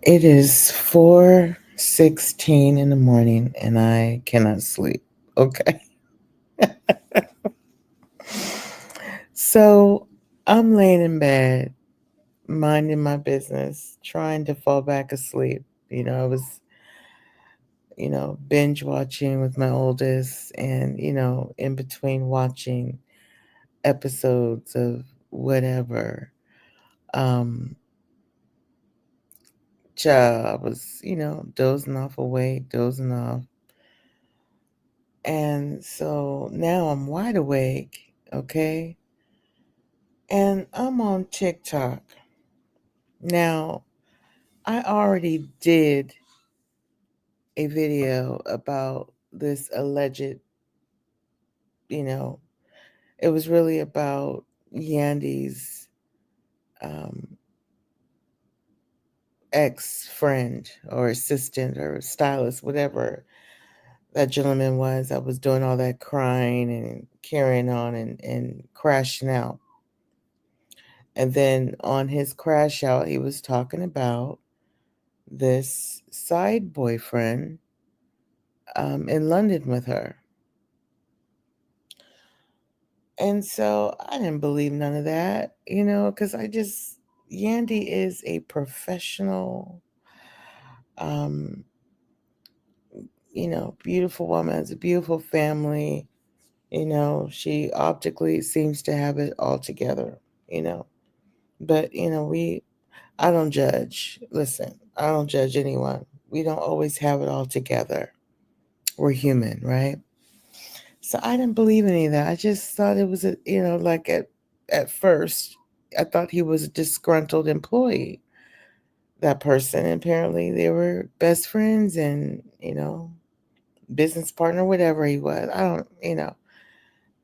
It is 4:16 in the morning and I cannot sleep. Okay. So I'm laying in bed, minding my business, trying to fall back asleep. I was, binge watching with my oldest and, in between watching episodes of whatever. Um, I was, dozing off awake, dozing off. And so now I'm wide awake, okay? And I'm on TikTok. Now, I already did a video about this alleged, you know, it was really about Yandy's um, ex friend or assistant or stylist, whatever that gentleman was that was doing all that crying and carrying on and crashing out. And then on his crash out, he was talking about this side boyfriend in London with her. And so I didn't believe none of that, because Yandy is a professional, um, beautiful woman, has a beautiful family. She optically seems to have it all together, you know. But, I don't judge. Listen, I don't judge anyone. We don't always have it all together. We're human, right? So I didn't believe any of that. I just thought it was like at first I thought he was a disgruntled employee. That person, apparently they were best friends and, business partner, whatever he was. I don't,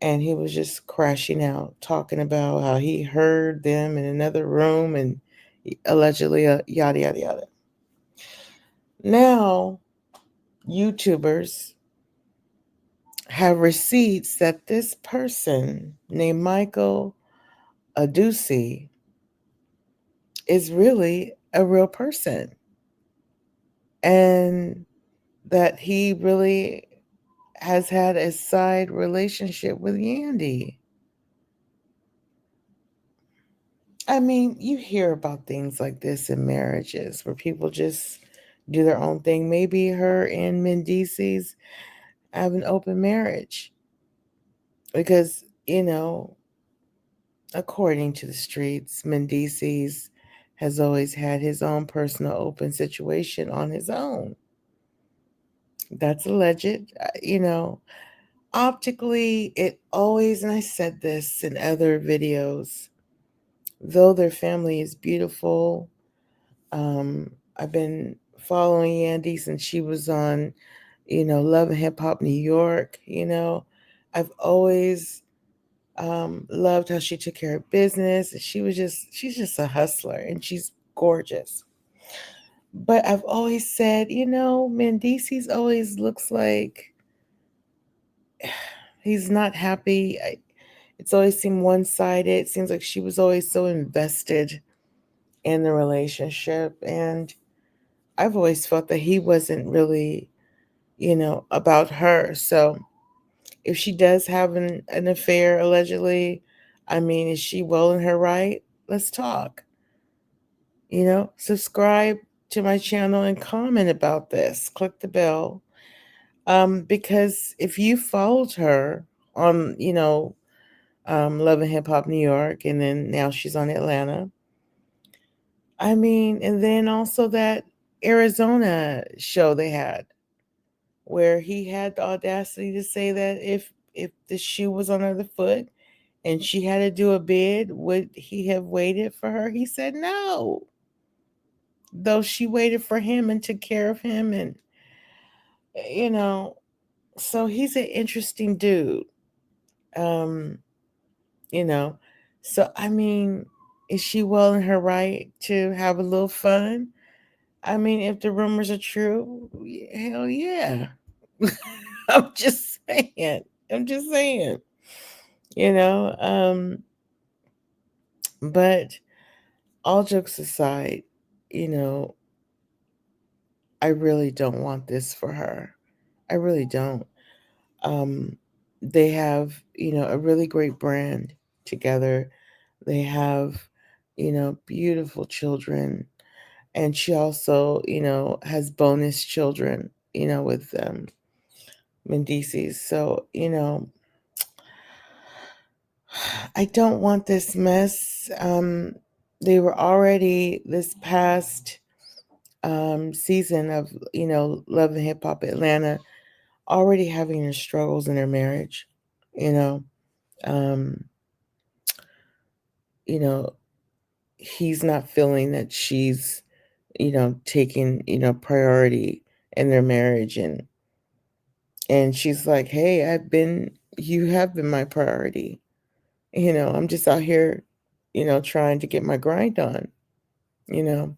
and he was just crashing out talking about how he heard them in another room and allegedly yada yada yada. Now, YouTubers have receipts that this person named Michael Adusei is really a real person and that he really has had a side relationship with Yandy. I mean, you hear about things like this in marriages where people just do their own thing. Maybe her and Mendices have an open marriage because, according to the streets, Mendices has always had his own personal open situation on his own. That's alleged. Optically, it always, and I said this in other videos, though their family is beautiful, I've been following Yandy since she was on, Love and Hip Hop New York. I've always loved how she took care of business. She's just a hustler and she's gorgeous. But I've always said, Mendices always looks like he's not happy. It's always seemed one sided. It seems like she was always so invested in the relationship. And I've always felt that he wasn't really, about her. So if she does have an affair, allegedly, I mean, is she well in her right? Let's talk. Subscribe to my channel and comment about this. Click the bell. Because if you followed her on, Love and Hip Hop New York, and then now she's on Atlanta. I mean, and then also that Arizona show they had, where he had the audacity to say that if the shoe was on her foot and she had to do a bid, would he have waited for her? He said no. Though she waited for him and took care of him, and you know, so he's an interesting dude. Um, you know. So I mean, is she well in her right to have a little fun? I mean, if the rumors are true, hell yeah. I'm just saying. I'm just saying. You know, but all jokes aside, you know, I really don't want this for her. I really don't. Um, they have, a really great brand together. They have, beautiful children. And she also, has bonus children, with Mendices. So, I don't want this mess. They were already this past season of, Love and Hip Hop Atlanta already having their struggles in their marriage, you know. Um, you know, he's not feeling that she's, taking, priority in their marriage, and she's like, "Hey, you have been my priority. I'm just out here, trying to get my grind on, you know."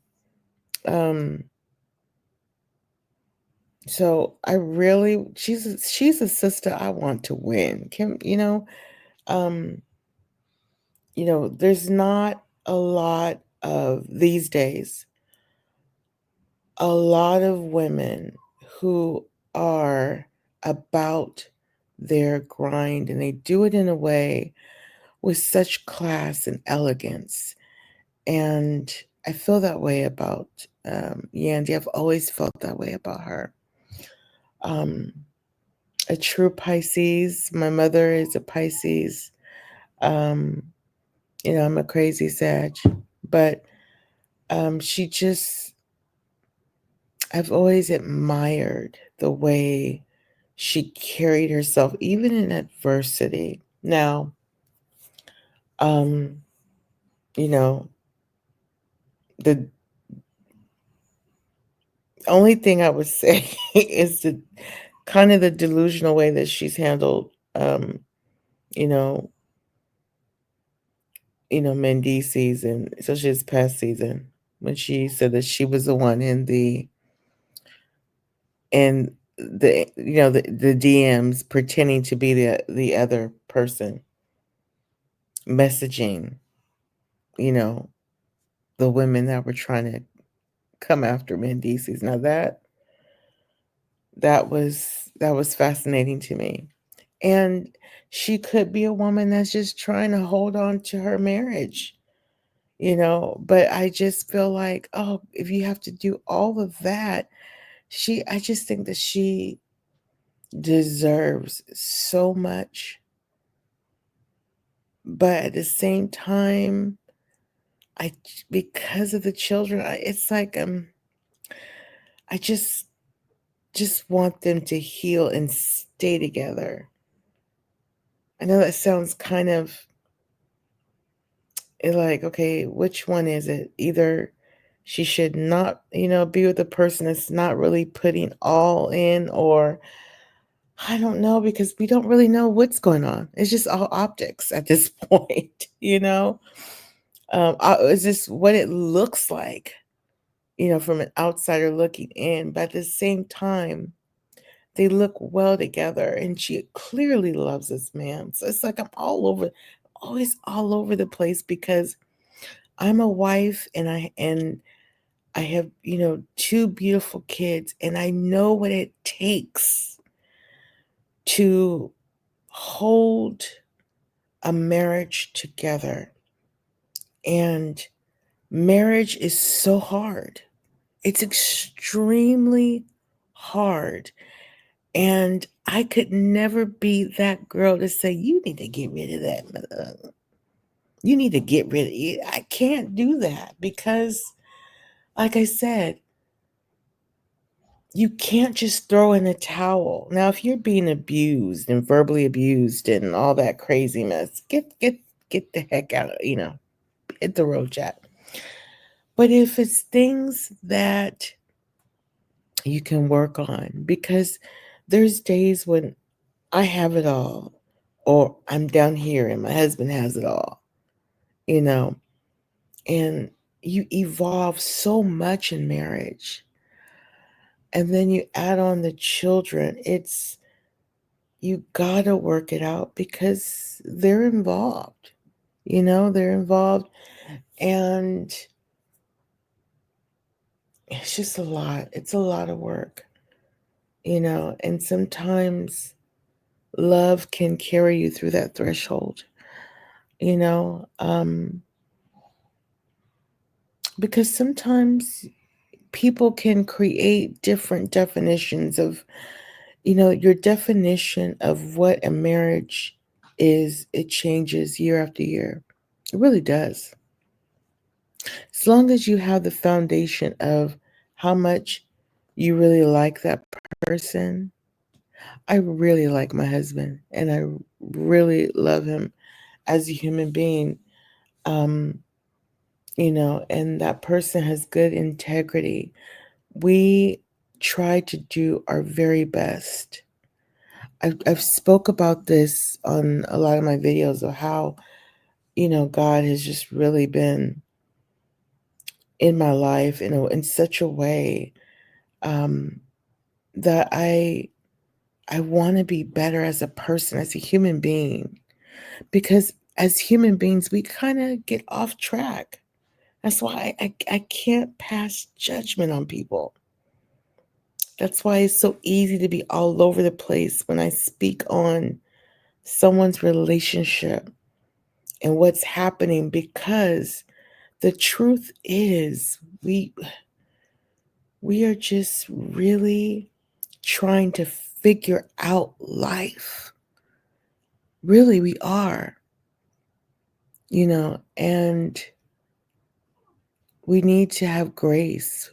Um, so I really she's a sister I want to win. Um, there's not a lot of these days, a lot of women who are about their grind, and they do it in a way with such class and elegance. And I feel that way about Yandy. I've always felt that way about her. Um, a true Pisces. My mother is a Pisces. Um, I'm a crazy Sag, but she just, I've always admired the way she carried herself, even in adversity. Now, um, you know, the only thing I would say is the kind of the delusional way that she's handled, you know, Mendy's season, especially this past season, when she said that she was the one in the DMs pretending to be the other person, messaging, you know, the women that were trying to come after Mendices. Now that was fascinating to me. And she could be a woman that's just trying to hold on to her marriage, but I just feel like, oh, if you have to do all of that, I just think that she deserves so much. But at the same time, I because of the children, it's like I just want them to heal and stay together. I know that sounds kind of like, okay, which one is it? Either she should not, be with a person that's not really putting all in, or I don't know, because we don't really know what's going on. It's just all optics at this point, It's just what it looks like, from an outsider looking in. But at the same time, they look well together, and she clearly loves this man. So it's like I'm always all over the place, because I'm a wife, and I have, two beautiful kids, and I know what it takes to hold a marriage together. And marriage is so hard. It's extremely hard. And I could never be that girl to say, you need to get rid of that. You need to get rid of it. I can't do that, because, like I said, you can't just throw in a towel. Now, if you're being abused and verbally abused and all that crazy mess, get the heck out of, hit the road, chat. But if it's things that you can work on, because there's days when I have it all, or I'm down here and my husband has it all, you know, and you evolve so much in marriage. And then you add on the children. You gotta work it out, because they're involved. They're involved. And just a lot. It's a lot of work, you know, and sometimes love can carry you through that threshold, you know, because sometimes people can create different definitions of, you know, your definition of what a marriage is. It changes year after year. It really does. As long as you have the foundation of how much you really like that person. I really like my husband and I really love him as a human being. Um, you know, and that person has good integrity. We try to do our very best. I've spoke about this on a lot of my videos of how, you know, God has just really been in my life in such a way, um, that I want to be better as a person, as a human being, because as human beings we kind of get off track. That's why I can't pass judgment on people. That's why it's so easy to be all over the place when I speak on someone's relationship and what's happening, because the truth is we are just really trying to figure out life. Really, we are, you know, and we need to have grace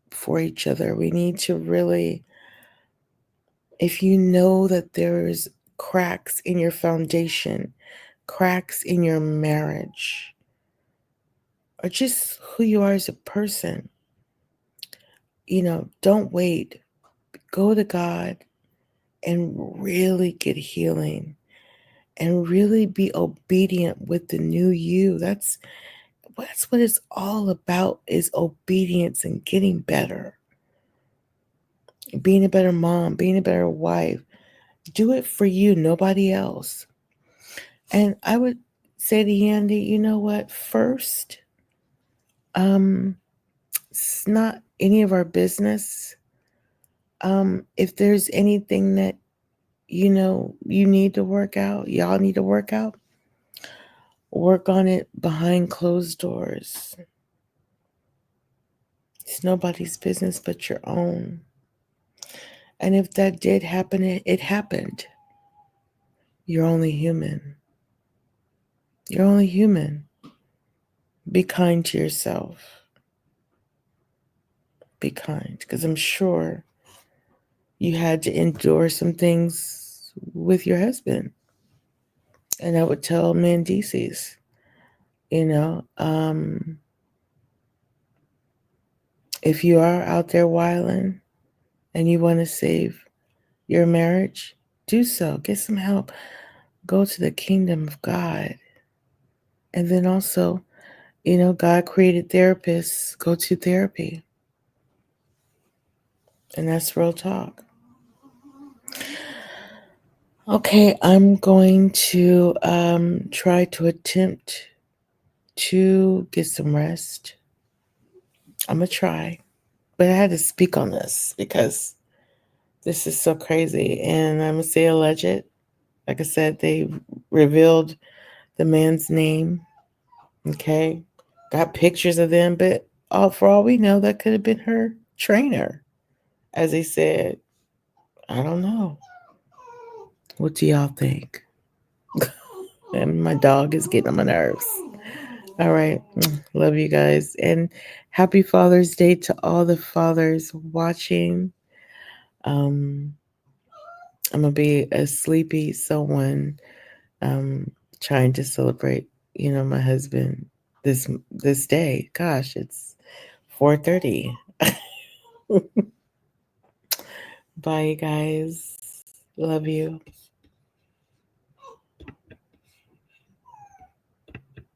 for each other. We need to really, if you know that there's cracks in your foundation, cracks in your marriage, or just who you are as a person, you know, don't wait. Go to God and really get healing and really be obedient with the new you. That's what it's all about, is obedience and getting better. Being a better mom, being a better wife. Do it for you, nobody else. And I would say to Yandy, you know what? First, um, it's not any of our business. If there's anything that you know you need to work out, y'all need to work on it behind closed doors. It's nobody's business but your own. And if that did happen, it happened. You're only human. You're only human. Be kind to yourself. Be kind, because I'm sure you had to endure some things with your husband. And I would tell Mandices, you know, if you are out there wilding and you want to save your marriage, do so. Get some help. Go to the kingdom of God. And then also, you know, God created therapists. Go to therapy. And that's real talk. Okay, I'm going to try to attempt to get some rest. I'm going to try. But I had to speak on this because this is so crazy. And I'm going to say alleged. Like I said, they revealed the man's name. Okay. Got pictures of them, but for all we know, that could have been her trainer. As they said, I don't know. What do y'all think? And my dog is getting on my nerves. All right. Love you guys. And happy Father's Day to all the fathers watching. Um, I'm going to be a sleepy someone, um, trying to celebrate, you know, my husband this this day. Gosh, it's 4:30. Bye, guys. Love you.